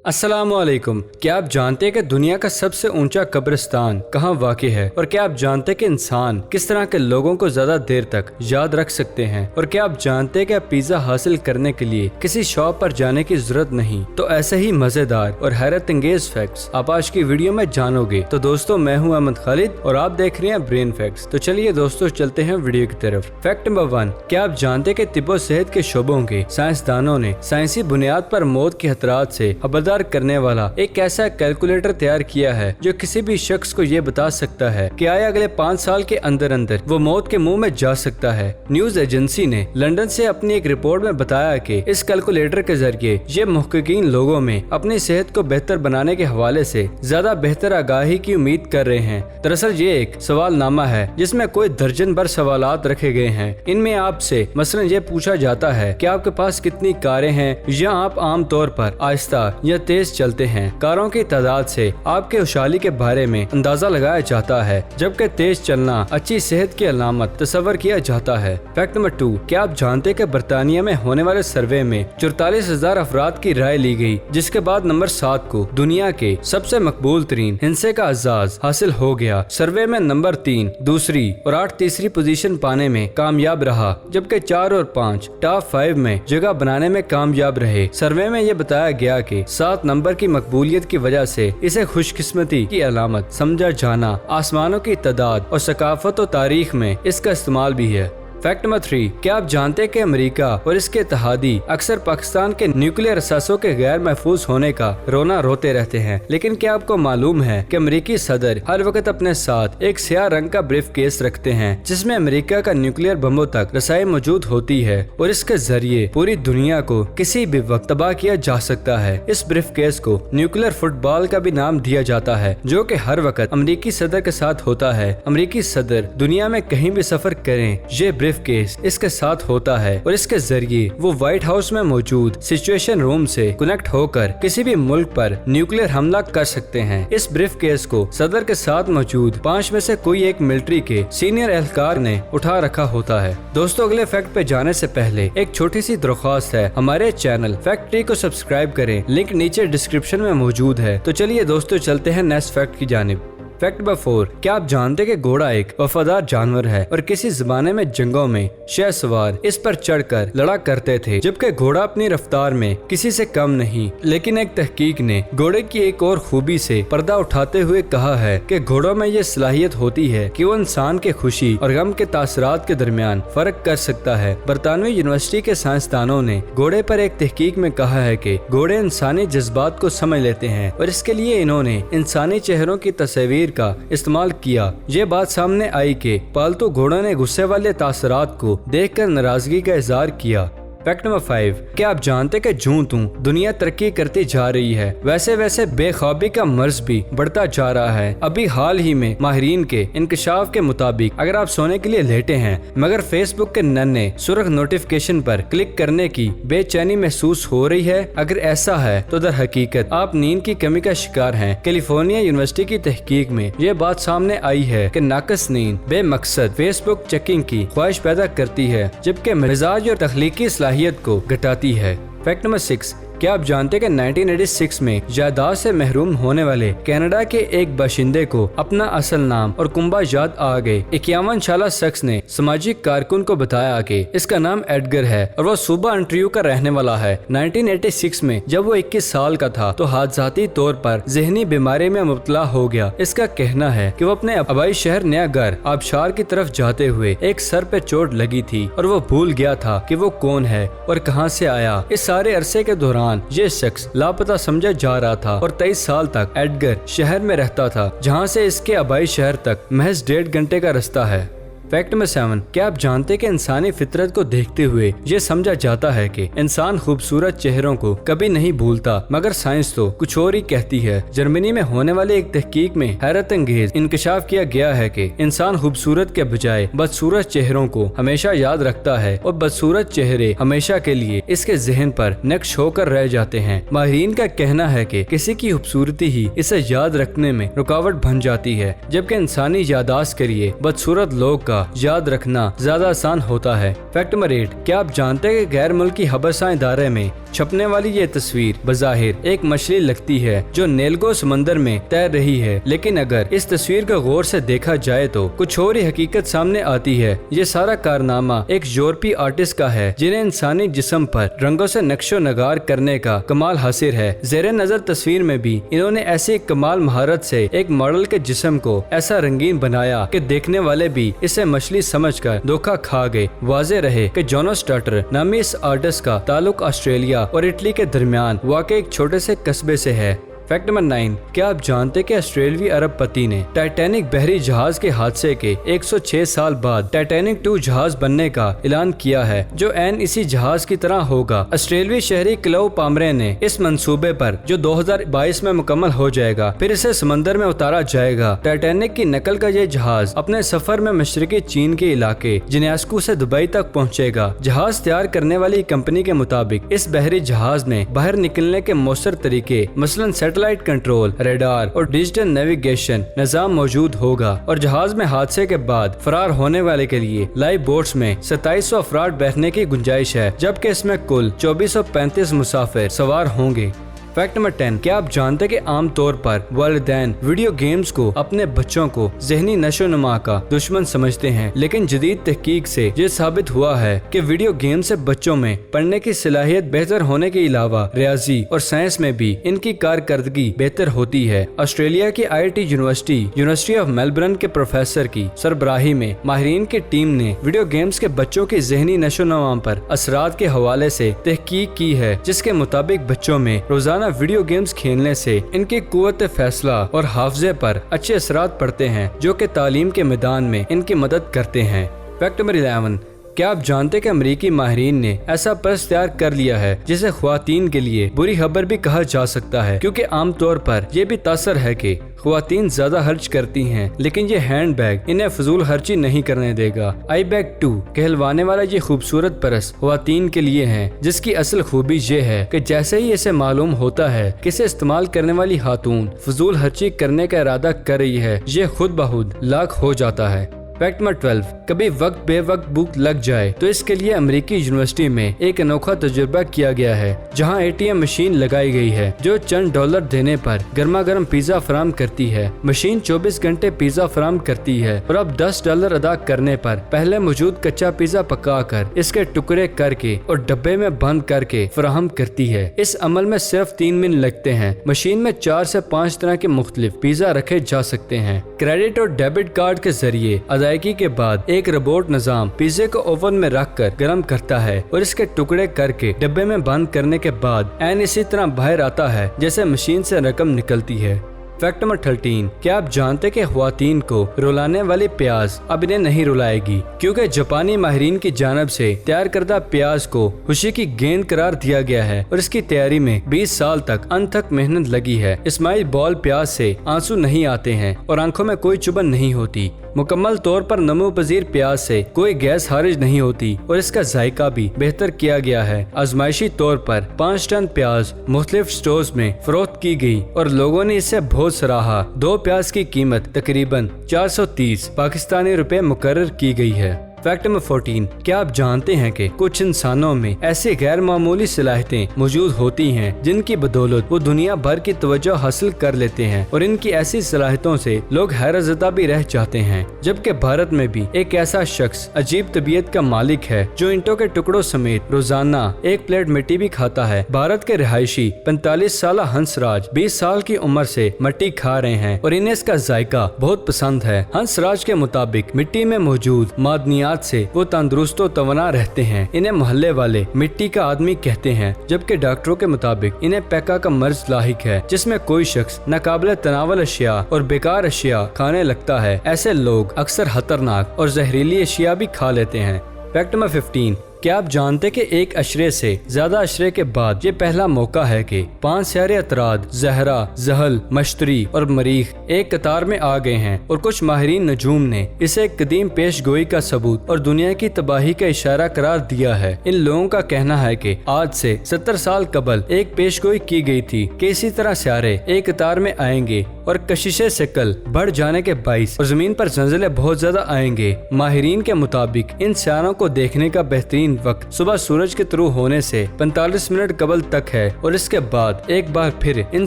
अस्सलामुअलैकुम। क्या आप जानते हैं कि दुनिया का सबसे ऊंचा कब्रिस्तान कहाँ वाक़ है? और क्या आप जानते हैं कि इंसान किस तरह के लोगों को ज्यादा देर तक याद रख सकते हैं? और क्या आप जानते हैं कि पिज्जा हासिल करने के लिए किसी शॉप पर जाने की जरूरत नहीं? तो ऐसे ही मजेदार और हैरत अंगेज फैक्ट्स आप आज की वीडियो में जानोगे। तो दोस्तों, मैं हूँ अहमद खालिद और आप देख रहे हैं ब्रेन फैक्ट्स। तो चलिए दोस्तों, चलते हैं वीडियो की तरफ। फैक्ट नंबर 1, क्या आप जानते हैं कि तिब्बो सेहत के शोबों के साइंसदानों ने साइंसी बुनियाद पर मौत के खतरात से खबरदार करने वाला एक ऐसा कैलकुलेटर तैयार किया है जो किसी भी शख्स को ये बता सकता है कि आया अगले 5 साल के अंदर अंदर वो मौत के मुंह में जा सकता है। न्यूज एजेंसी ने लंदन से अपनी एक रिपोर्ट में बताया कि इस कैलकुलेटर के जरिए ये मुहक्किकीन लोगों में अपनी सेहत को बेहतर बनाने के हवाले से ज्यादा बेहतर आगाही की उम्मीद कर रहे हैं। दरअसल ये एक सवालनामा है जिसमें कोई दर्जन भर सवालात रखे गए हैं। इनमें आपसे मसलन ये पूछा जाता है कि आपके पास कितनी कारें हैं या आप आम तौर पर आहिस्ता या तेज चलते हैं। कारों की तादाद से आपके खुशहाली के बारे में अंदाजा लगाया जाता है, जबकि तेज चलना अच्छी सेहत की अलामत तस्वर किया जाता है। फैक्ट नंबर 2, क्या आप जानते हैं कि बरतानिया में होने वाले सर्वे में 44,000 अफराद की राय ली गई, जिसके बाद नंबर 7 को दुनिया के सबसे मकबूल तरीन हिंसे का एजाज हासिल हो गया। सर्वे में नंबर 3 दूसरी और 8 तीसरी पोजीशन पाने में कामयाब रहा, जबकि 4 और 5 टॉप 5 में जगह बनाने में कामयाब रहे। सर्वे में यह बताया गया कि 7 नंबर की मकबूलियत की वजह से इसे खुशकिस्मती की अलामत समझा जाना आसमानों की तादाद और सकाफत और तारीख में इसका इस्तेमाल भी है। फैक्ट नंबर 3, क्या आप जानते हैं कि अमेरिका और इसके इत्तेहादी अक्सर पाकिस्तान के न्यूक्लियर असासों के गैर महफूज होने का रोना रोते रहते हैं, लेकिन क्या आपको मालूम है कि अमेरिकी सदर हर वक्त अपने साथ एक स्याह रंग का ब्रीफ केस रखते हैं जिसमें अमेरिका का न्यूक्लियर बमों तक रसाई मौजूद होती है और इसके जरिए पूरी दुनिया को किसी भी वक्त तबाह किया जा सकता है। इस ब्रीफ केस को न्यूक्लियर फुटबॉल का भी नाम दिया जाता है, जो कि हर वक्त अमेरिकी सदर के साथ होता है। अमेरिकी सदर दुनिया में कहीं भी सफर करें, ये ब्रीफ केस इसके साथ होता है और इसके जरिए वो व्हाइट हाउस में मौजूद सिचुएशन रूम से कनेक्ट होकर किसी भी मुल्क पर न्यूक्लियर हमला कर सकते हैं। इस ब्रीफ केस को सदर के साथ मौजूद 5 में से कोई एक मिलिट्री के सीनियर एहलकार ने उठा रखा होता है। दोस्तों, अगले फैक्ट पे जाने से पहले एक छोटी सी दरख्वास्त है, हमारे चैनल फैक्ट ट्री को सब्सक्राइब करें, लिंक नीचे डिस्क्रिप्शन में मौजूद है। तो चलिए दोस्तों, चलते हैं नेक्स्ट फैक्ट की जानिब। फैक्ट नंबर 4, क्या आप जानते हैं कि घोड़ा एक वफादार जानवर है और किसी जमाने में जंगों में शहसवार इस पर चढ़कर लड़ा करते थे, जबकि घोड़ा अपनी रफ्तार में किसी से कम नहीं। लेकिन एक तहकीक ने घोड़े की एक और खूबी से पर्दा उठाते हुए कहा है कि घोड़ों में ये सलाहियत होती है कि वो इंसान के खुशी और गम के तासरात के दरमियान फर्क कर सकता है। बरतानवी यूनिवर्सिटी के साइंसदानों ने घोड़े पर एक तहकीक में कहा है कि घोड़े इंसानी जज्बात को समझ लेते हैं और इसके लिए इन्होंने इंसानी चेहरों की तस्वीर का इस्तेमाल किया। ये बात सामने आई कि पालतू घोड़ों ने गुस्से वाले तासरात को देखकर नाराजगी का इजहार किया। फैक्ट नंबर 5, क्या आप जानते कि जूं दुनिया तरक्की करती जा रही है, वैसे वैसे बेख्वाबी का मर्ज भी बढ़ता जा रहा है। अभी हाल ही में माहिरीन के इंकशाफ के मुताबिक अगर आप सोने के लिए लेटे हैं मगर फेसबुक के नन्हे सुर्ख नोटिफिकेशन पर क्लिक करने की बेचैनी महसूस हो रही है, अगर ऐसा है तो दर हकीकत आप नींद की कमी का शिकार हैं। कैलिफोर्निया यूनिवर्सिटी की तहकीक में ये बात सामने आई है कि नाकस नींद बेमकसद फेसबुक चेकिंग की ख्वाहिश पैदा करती है, जबकि मिजाज और तख्लीकी सलाहियत को घटाती है। फैक्ट नंबर 6, क्या आप जानते हैं कि 1986 में जायदाद से महरूम होने वाले कनाडा के एक बाशिंदे को अपना असल नाम और कुंबा याद आ गए। 51 साला शख्स ने सामाजिक कारकुन को बताया कि इसका नाम एडगर है और वो सूबा अंट्रियो का रहने वाला है। 1986 में जब वो 21 साल का था तो हादसाती तौर पर जहनी बीमारी में मुब्तला हो गया। इसका कहना है कि वो अपने आबाई शहर नया घर आबशार की तरफ जाते हुए एक सर पे चोट लगी थी और वो भूल गया था कि वो कौन है और कहां से आया। इस सारे अरसे के दौरान ये शख्स लापता समझा जा रहा था और 23 साल तक एडगर शहर में रहता था, जहां से इसके आबाई शहर तक महज 1.5 घंटे का रास्ता है। फैक्ट नंबर 7, क्या आप जानते हैं कि इंसानी फितरत को देखते हुए ये समझा जाता है कि इंसान खूबसूरत चेहरों को कभी नहीं भूलता, मगर साइंस तो कुछ और ही कहती है। जर्मनी में होने वाले एक तहकीक में हैरत अंगेज इंकशाफ किया गया है कि इंसान खूबसूरत के बजाय बदसूरत चेहरों को हमेशा याद रखता है और बदसूरत चेहरे हमेशा के लिए इसके जहन पर नक्श होकर रह जाते हैं। माहिरीन का कहना है कि किसी की खूबसूरती ही इसे याद रखने में रुकावट बन जाती है, जबकि इंसानी यादाश्त के लिए बदसूरत लोग का याद रखना ज्यादा आसान होता है। फैक्ट नंबर 8, क्या आप जानते हैं कि गैर मुल्की खबरसां इदारे में छपने वाली ये तस्वीर बज़ाहिर एक मछली लगती है जो नेल्गो समंदर में तैर रही है, लेकिन अगर इस तस्वीर को गौर से देखा जाए तो कुछ और ही हकीकत सामने आती है। ये सारा कारनामा एक यूरोपीय आर्टिस्ट का है जिन्हें इंसानी जिस्म पर रंगों से नक्शो नगार करने का कमाल हासिल है। ज़ेरे नजर तस्वीर में भी इन्होंने ऐसी कमाल महारत से एक मॉडल के जिस्म को ऐसा रंगीन बनाया कि देखने वाले भी इसे मछली समझकर धोखा खा गए। वाज़ेह रहे कि जोनो स्टार्टर नामी इस आर्टिस्ट का ताल्लुक ऑस्ट्रेलिया और इटली के दरमियान वाक़ई एक छोटे से कस्बे से है। फैक्ट नंबर 9, क्या आप जानते कि ऑस्ट्रेलियाई अरबपति ने टाइटैनिक बहरी जहाज के हादसे के 106 साल बाद टाइटैनिक 2 जहाज बनने का ऐलान किया है जो ऐन इसी जहाज की तरह होगा। ऑस्ट्रेलियाई शहरी क्लाउ पामरे ने इस मंसूबे पर जो 2022 में मुकम्मल हो जाएगा फिर इसे समंदर में उतारा जाएगा। टाइटैनिक की नकल का ये जहाज अपने सफर में मशरकी चीन के इलाके जिन्यास्कू से दुबई तक पहुँचेगा। जहाज तैयार करने वाली कंपनी के मुताबिक इस बहरी जहाज में बाहर निकलने के मौसर तरीके मसलन सैटेलाइट कंट्रोल, रेडार और डिजिटल नेविगेशन निजाम मौजूद होगा और जहाज में हादसे के बाद फरार होने वाले के लिए लाइफ बोट्स में 2700 अफराद बैठने की गुंजाइश है, जबकि इसमें कुल 2435 मुसाफिर सवार होंगे। फैक्ट नंबर 10, क्या आप जानते कि आम तौर पर वालिदैन वीडियो गेम्स को अपने बच्चों को ज़हनी नशोनुमा का दुश्मन समझते हैं, लेकिन जदीद तहकीक से ये साबित हुआ है कि वीडियो गेम से बच्चों में पढ़ने की सलाहियत बेहतर होने के अलावा रियाजी और साइंस में भी इनकी कारकर्दगी बेहतर होती है। ऑस्ट्रेलिया की IIT यूनिवर्सिटी ऑफ मेलबर्न के प्रोफेसर की सरबराही में माहिरीन की टीम ने वीडियो गेम्स के बच्चों की ज़हनी नशोनुमा पर असरात के हवाले से तहकीक की है, जिसके मुताबिक बच्चों में रोजाना वीडियो गेम्स खेलने से इनकी कुव्वत फैसला और हाफजे पर अच्छे असरात पड़ते हैं जो कि तालीम के मैदान में इनकी मदद करते हैं। फैक्ट नंबर 11, क्या आप जानते कि अमेरिकी माहिरीन ने ऐसा पर्स तैयार कर लिया है जिसे ख्वातीन के लिए बुरी खबर भी कहा जा सकता है, क्योंकि आमतौर पर यह भी तासर है कि ख्वातीन ज्यादा खर्च करती हैं, लेकिन ये हैंड बैग इन्हें फजूल खर्ची नहीं करने देगा। आई बैग 2 कहलवाने वाला ये खूबसूरत पर्स ख्वातीन के लिए है, जिसकी असल खूबी ये है कि जैसे ही इसे मालूम होता है कि इसे इस्तेमाल करने वाली खातून फजूल खर्ची करने का इरादा कर रही है, ये खुद ब खुद लॉक हो जाता है। फैक्ट नंबर 12, कभी वक्त बे वक्त भूख लग जाए तो इसके लिए अमेरिकी यूनिवर्सिटी में एक अनोखा तजुर्बा किया गया है, जहां ATM मशीन लगाई गई है जो चंद डॉलर देने पर गर्मा गर्म पिज्जा फराम करती है। मशीन 24 घंटे पिज्जा फराम करती है और अब $10 अदा करने पर पहले मौजूद कच्चा पिज्जा पका कर इसके टुकड़े करके और डब्बे में बंद करके फराहम करती है। इस अमल में सिर्फ 3 मिनट लगते हैं। मशीन में 4 से 5 तरह के मुख्तलिफ पिज्जा रखे जा सकते हैं। क्रेडिट और डेबिट कार्ड के जरिए अदायगी के बाद एक रोबोट निजाम पिज्जे को ओवन में रखकर गर्म करता है और इसके टुकड़े करके डब्बे में बंद करने के बाद ऐन इसी तरह बाहर आता है जैसे मशीन से रकम निकलती है। फैक्ट नंबर 13, क्या आप जानते कि ख्वातीन को रुलाने वाली प्याज अब इन्हें नहीं रुलाएगी, क्योंकि जापानी माहिरीन की जानब से तैयार करदा प्याज को खुशी की गेंद करार दिया गया है और इसकी तैयारी में 20 साल तक अनथक मेहनत लगी है। इस्माइल बॉल प्याज से आंसू नहीं आते हैं और आंखों में कोई चुभन नहीं होती। मुकम्मल तौर पर नमो पजीर प्याज से कोई गैस खारिज नहीं होती और इसका जायका भी बेहतर किया गया है। आजमाइशी तौर पर 5 टन प्याज मुख्तलिफ स्टोर्स में फरोख्त की गई और लोगों ने इसे बहुत सराहा। 2 प्याज की कीमत तकरीबन 430 पाकिस्तानी रुपए मुकर्रर की गई है। फैक्ट नंबर 14, क्या आप जानते हैं कि कुछ इंसानों में ऐसी गैर मामूली सलाहियतें मौजूद होती हैं जिनकी बदौलत वो दुनिया भर की तवज्जो हासिल कर लेते हैं और इनकी ऐसी सलाहियतों से लोग हैरतज़दा भी रह जाते हैं। जबकि भारत में भी एक ऐसा शख्स अजीब तबीयत का मालिक है जो ईंटों के टुकड़ों समेत रोजाना 1 प्लेट मिट्टी भी खाता है। भारत के रिहायशी 45 साल हंसराज 20 साल की उम्र से मिट्टी खा रहे हैं और इन्हें इसका जायका बहुत पसंद है। हंसराज के मुताबिक मिट्टी में मौजूद मादनियात से वो तंदुरुस्त और तवाना रहते हैं। इन्हें मोहल्ले वाले मिट्टी का आदमी कहते हैं, जबकि डॉक्टरों के मुताबिक इन्हें पैका का मर्ज लाहिक है जिसमें कोई शख्स नाकाबिले तनावल अशिया और बेकार अशिया खाने लगता है। ऐसे लोग अक्सर खतरनाक और जहरीली अशिया भी खा लेते हैं। फैक्ट नंबर 15, क्या आप जानते कि एक अशरे से ज्यादा अशरे के बाद ये पहला मौका है कि 5 सियारे अतराद, ज़हरा, ज़हल, मश्तरी और मरीख एक कतार में आ गए हैं और कुछ माहिरीन नजूम ने इसे एक कदीम पेशगोई का सबूत और दुनिया की तबाही का इशारा करार दिया है। इन लोगों का कहना है कि आज से 70 साल कबल एक पेशगोई की गई थी कि इसी तरह सियारे एक कतार में आएंगे और कशिशे शकल बढ़ जाने के बाइस और जमीन पर ज़लज़ले बहुत ज्यादा आएंगे। माहिरीन के मुताबिक इन सियारों को देखने का बेहतरीन वक्त सुबह सूरज के तुलू होने से 45 मिनट कबल तक है और इसके बाद एक बार फिर इन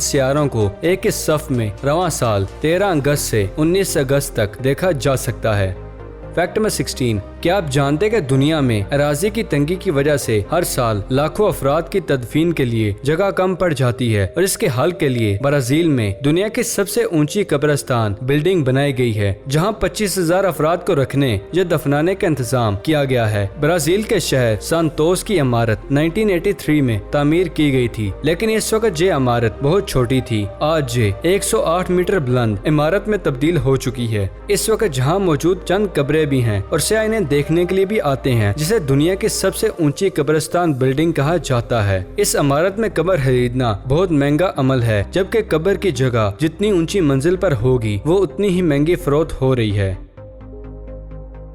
सियारों को एक ही सफ में रवां साल 13 अगस्त से 19 अगस्त तक देखा जा सकता है। फैक्ट नंबर 16, क्या आप जानते हैं कि दुनिया में अराजी की तंगी की वजह से हर साल लाखों अफराद की तदफीन के लिए जगह कम पड़ जाती है और इसके हल के लिए ब्राजील में दुनिया की सबसे ऊंची कब्रिस्तान बिल्डिंग बनाई गई है, जहां 25,000 अफराद को रखने या दफनाने का इंतजाम किया गया है। ब्राजील के शहर सांतोस की इमारत 1983 में तामीर की गई थी, लेकिन इस वक्त ये इमारत बहुत छोटी थी। आज ये 108 मीटर बुलंद इमारत में तब्दील हो चुकी है। इस वक्त जहाँ मौजूद चंद कब्रें भी हैं और सियाह इन्हें देखने के लिए भी आते हैं, जिसे दुनिया की सबसे ऊंची कब्रिस्तान बिल्डिंग कहा जाता है। इस इमारत में कब्र खरीदना बहुत महंगा अमल है, जबकि कब्र की जगह जितनी ऊंची मंजिल पर होगी वो उतनी ही महंगी फरोख्त हो रही है।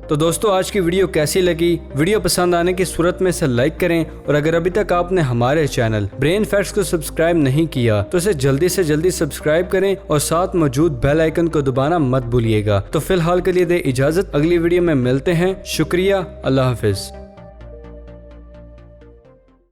तो दोस्तों, आज की वीडियो कैसी लगी? वीडियो पसंद आने की सूरत में इसे लाइक करें और अगर अभी तक आपने हमारे चैनल ब्रेन फैक्ट्स को सब्सक्राइब नहीं किया तो इसे जल्दी से जल्दी सब्सक्राइब करें और साथ मौजूद बेल आइकन को दबाना मत भूलिएगा। तो फिलहाल के लिए दे इजाजत, अगली वीडियो में मिलते हैं। शुक्रिया, अल्लाह हाफिज।